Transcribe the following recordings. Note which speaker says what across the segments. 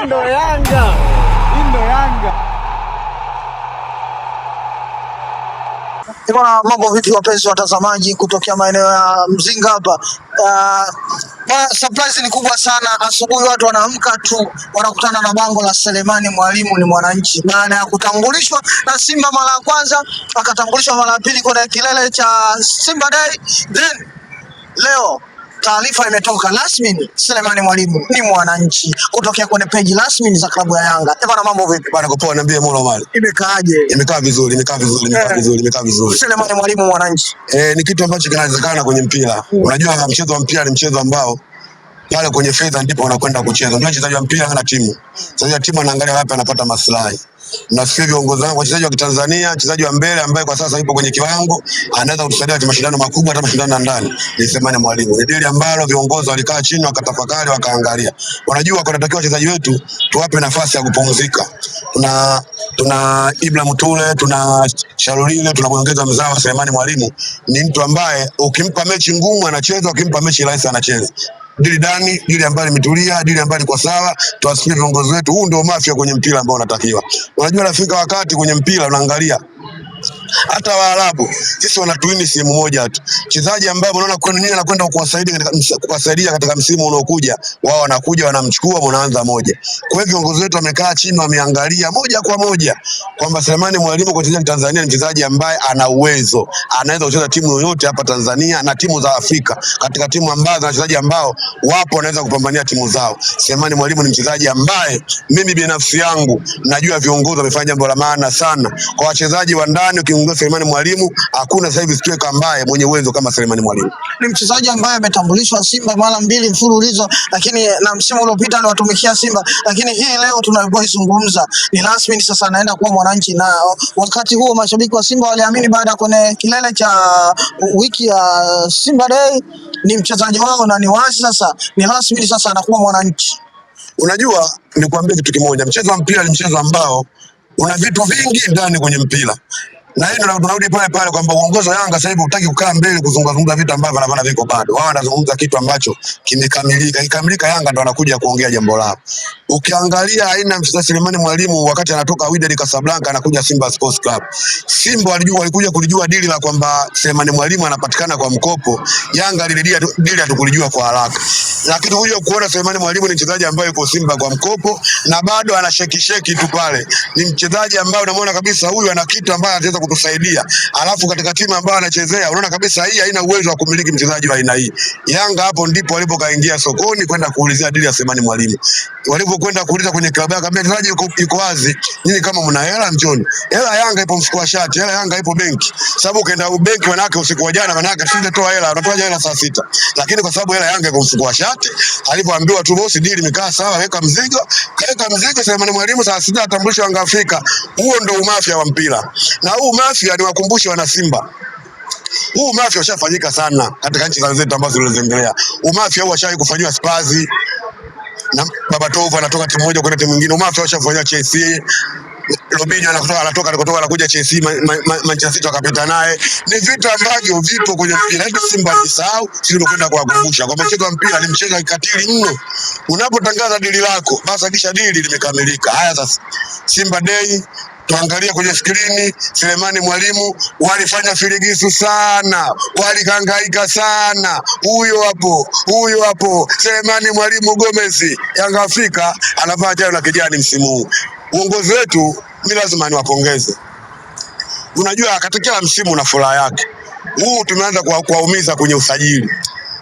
Speaker 1: ndo Yanga. Hii ndo Yanga.
Speaker 2: Bwana, mambo vipi wapenzi watazamaji kutokea maeneo ya Mzinga hapa. Surprise ni kubwa sana. Asubuhi watu wanaamka tu wanakutana na bango la Selemani Mwalimu ni mwananchi. Baada ya kutambulishwa na Simba mara ya kwanza, akatambulishwa mara ya pili kwenye kilele cha Simba Day. Then leo taarifa imetoka rasmi, Selemani Mwalimu ni mwananchi kutokea kwenye peji rasmi za klabu ya Yanga. Bwana, mambo vipi?
Speaker 3: Bwana kwa poa, niambie Mola Mali.
Speaker 2: Imekaaje?
Speaker 3: Imekaa vizuri.
Speaker 2: Selemani Mwalimu mwananchi.
Speaker 3: Ni kitu ambacho kinawezekana kwenye mpira. Unajua mchezo wa mpira ni mchezo ambao pale kwenye fedha ndipo wanakwenda kucheza. Ndio mchezaji wa mpira hana timu. Mchezaji wa timu anaangalia wapi anapata maslahi. Nafikiri viongozi wangu, wachezaji wa Kitanzania, mchezaji wa mbele ambaye kwa sasa yupo kwenye kiwango, anaweza kutusaidia katika mashindano makubwa, hata mashindano ya ndani, ni Selemani Mwalimu. Ni dili ambalo viongozi walikaa chini wakatafakari, wakaangalia. Wanajua kunatakiwa wachezaji wetu tuwape nafasi ya kupumzika. Tuna Ibrahim Tule, tuna Sharulile, tunakuongeza mzao. Selemani Mwalimu ni mtu ambaye ukimpa mechi ngumu anacheza, ukimpa mechi rahisi anacheza. Dili ambayo imetulia, dili ambayo iko sawa. Tuwasikie viongozi wetu, huu ndio mafia kwenye mpira ambao unatakiwa. Unajua nafika wakati kwenye mpira unaangalia hata Waarabu sisi wanatuini sehemu moja tu. Mchezaji ambaye unaona kwa nini anakwenda kuwasaidia katika msimu unaokuja, wao wanakuja wanamchukua, wanaanza moja. Kwa hivyo viongozi wetu wamekaa chini, wameangalia moja kwa moja kwamba Selemani Mwalimu kwa kucheza Tanzania ni mchezaji ambaye ana uwezo, anaweza kucheza timu yoyote hapa Tanzania na timu za Afrika, katika timu ambazo na wachezaji ambao wapo wanaweza kupambania timu zao. Selemani Mwalimu ni mchezaji ambaye mimi binafsi yangu najua viongozi wamefanya jambo la maana sana kwa wachezaji wa ndani. Selemani Mwalimu hakuna sasa hivi striker ambaye mwenye uwezo kama Selemani Mwalimu.
Speaker 2: Ni mchezaji ambaye ametambulishwa Simba mara 2 mfululizo, lakini na msimu uliopita aliwatumikia Simba, lakini hii leo tunapoizungumza ni rasmi sasa anaenda kuwa mwananchi. Na wakati huo mashabiki wa Simba waliamini baada ya kwenye kilele cha wiki ya Simba Day ni mchezaji wao, na ni wazi sasa ni rasmi sasa anakuwa mwananchi.
Speaker 3: Unajua nikwambie kitu kimoja, mchezo wa mpira ni mchezo ambao una vitu vingi ndani kwenye mpira. Na hiyo ndio tunarudi pale kwamba uongozi wa Yanga sasa hivi hutaki kukaa mbele kuzungumza vitu ambavyo wanavana viko bado. Wao wanazungumza kitu ambacho kimekamilika. Ikamilika Yanga ndio wanakuja kuongea jambo lao. Ukiangalia aina mchezaji Selemani Mwalimu wakati anatoka Wydad Casablanca anakuja Simba Sports Club. Simba walikuja kulijua dili la kwamba Selemani Mwalimu anapatikana kwa mkopo. Yanga dili hatukulijua kwa haraka. Lakini huyo kuona Selemani Mwalimu ni mchezaji ambaye yuko Simba kwa mkopo na bado ana sheki tu pale. Ni mchezaji ambaye unamwona kabisa huyu ana kitu ambaye anaweza kutusaidia. Alafu katika timu ambayo anachezea unaona kabisa hii haina uwezo wa kumiliki mchezaji wa aina hii. Yanga hapo ndipo walipokaingia sokoni kwenda kuulizia dili ya Selemani Mwalimu. Walipokwenda kuuliza kwenye klabu yake, akamwambia mchezaji yuko wazi, nyinyi kama mna hela njoni. Hela Yanga ipo mfuko wa shati, hela Yanga ipo benki. Sababu ukaenda benki manake usiku wa jana manake singetoa hela, unatoa hela saa 6. Lakini kwa sababu hela Yanga ipo mfuko wa shati, alipoambiwa tu bosi dili imekaa sawa, weka mzigo, Selemani Mwalimu saa 6 atambulishwa Yanga Afrika. Huo ndio umafia wa mpira. Na huu mafia ni wakumbushe wana Simba. Huu mafia ushafanyika sana katika nchi za wenzetu ambazo zilizoendelea. Umafia huu washawahi kufanywa Spurs na Baba Tova anatoka timu moja kwenda timu nyingine. Umafia ushafanywa Chelsea. Robinho anatoka anakuja Chelsea, Manchester City akapita naye. Ni vitu ambavyo vipo kwenye mpira. Hata Simba nisahau, sisi tunakwenda kuwakumbusha kwamba mchezo wa mpira ni mchezo wa kikatili mno. Unapotangaza dili lako, basi hakisha dili limekamilika. Haya sasa, Simba Day tuangalia kwenye skrini, Selemani Mwalimu walifanya filigisu sana, walihangaika sana. Huyo hapo Selemani Mwalimu Gomez, Yanga Afrika anavaa jana na kijani msimu huu. Uongozi wetu ni lazima niwapongeze. Unajua katika msimu na furaha yake. Huu tumeanza kuwaumiza kwenye usajili.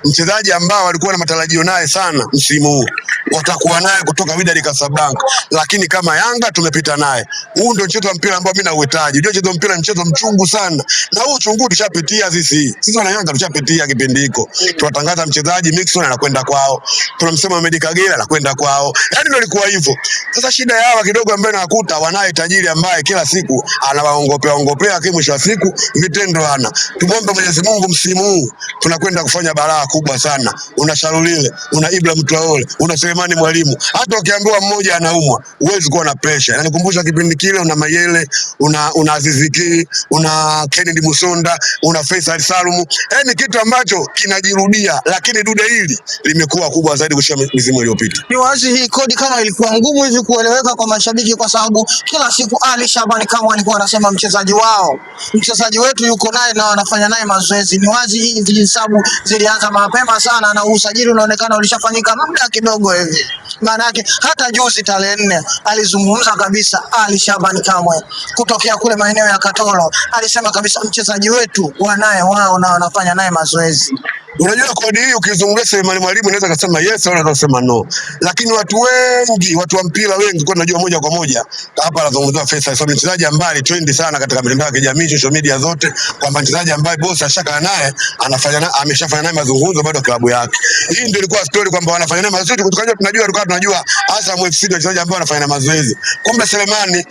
Speaker 3: Mchezaji ambao walikuwa na matarajio naye sana msimu huu watakuwa naye kutoka Wydad Casablanca, lakini kama Yanga tumepita naye. Huu ndio mchezo wa mpira ambao mimi nauhitaji. Ndio mchezo wa mpira, mchezo mchungu sana. Na huu chungu tushapitia sisi. Sisi wana Yanga tushapitia kipindi hiko. Tunatangaza mchezaji Mixon anakwenda kwao. Tunamsema Ahmed Kagera anakwenda kwao. Yaani ndio ilikuwa hivyo. Sasa shida yao kidogo ambayo nakuta wanaye tajiri ambaye kila siku anawaongopea mwisho wa siku vitendo hana. Tumombe Mwenyezi Mungu msimu huu tunakwenda kufanya balaa kubwa sana. Una Sharulile, una Ibrahim Traore, una Selemani Mwalimu. Hata ukiambiwa mmoja anaumwa, huwezi kuwa na pressure. Inanikumbusha kipindi kile una Mayele, una Aziz Ki, una Kennedy Musonda, una Faisal Salum. Yaani kitu ambacho kinajirudia, lakini dude hili limekuwa kubwa zaidi kushinda misimu iliyopita.
Speaker 2: Ni wazi hii kodi kama ilikuwa ngumu hivi kueleweka kwa mashabiki, kwa sababu kila siku Ali Shabani kama alikuwa anasema mchezaji wetu yuko naye na wanafanya naye mazoezi. Ni wazi hizi hesabu zilianza mapema sana na usajili unaonekana ulishafanyika muda kidogo hivi. Maana yake hata juzi tarehe 4 alizungumza kabisa Ali Shabani Kamwe kutokea kule maeneo ya Katoro, alisema kabisa mchezaji wetu wanaye wao na wanafanya naye mazoezi.
Speaker 3: Unajua kodi hii ukizungumzia Selemani Mwalimu unaweza kusema yes au unaweza kusema no. Lakini watu wengi, watu wa mpira wengi kwa najua moja kwa moja hapa anazungumzia Faisal Salum, mchezaji ambaye trend sana katika mitandao ya kijamii, social media zote, kwamba mchezaji ambaye boss ashaka naye ameshafanya naye mazungumzo bado klabu yake. Hii ndio ilikuwa story kwamba wanafanya naye mazoezi, tunajua Azam FC ndio mchezaji ambaye anafanya mazoezi. Kumbe Selemani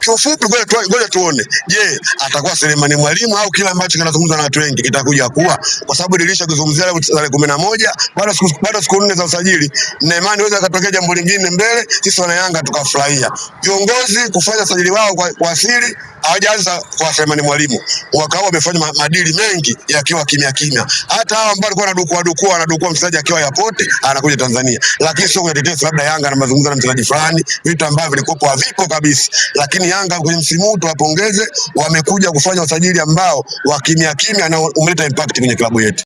Speaker 3: kiufupi, ngoja tuone. Je, atakuwa Selemani Mwalimu au kila ambacho kinazungumzwa na watu wengi kitakuja kuwa? Kwa sababu dirisha kuzungumzia tarehe 11, bado siku 4 za usajili, na imani inaweza katokea jambo lingine mbele, sisi wana Yanga tukafurahia. Viongozi kufanya usajili wao kwa siri, hawajaanza kwa Selemani Mwalimu. Mwaka huu wamefanya madili mengi yakiwa kimya. Hata hao ambao walikuwa wanadukua mchezaji akiwa yapote anakuja Tanzania. Lakini sio kwa tetesi labda Yanga na mazungumzo na mchezaji fulani, vitu ambavyo vilikuwa havipo kabisa. Lakini Yanga kwenye msimu huu tuwapongeze, wamekuja kufanya usajili ambao wa kimya na umeleta impact kwenye klabu yetu.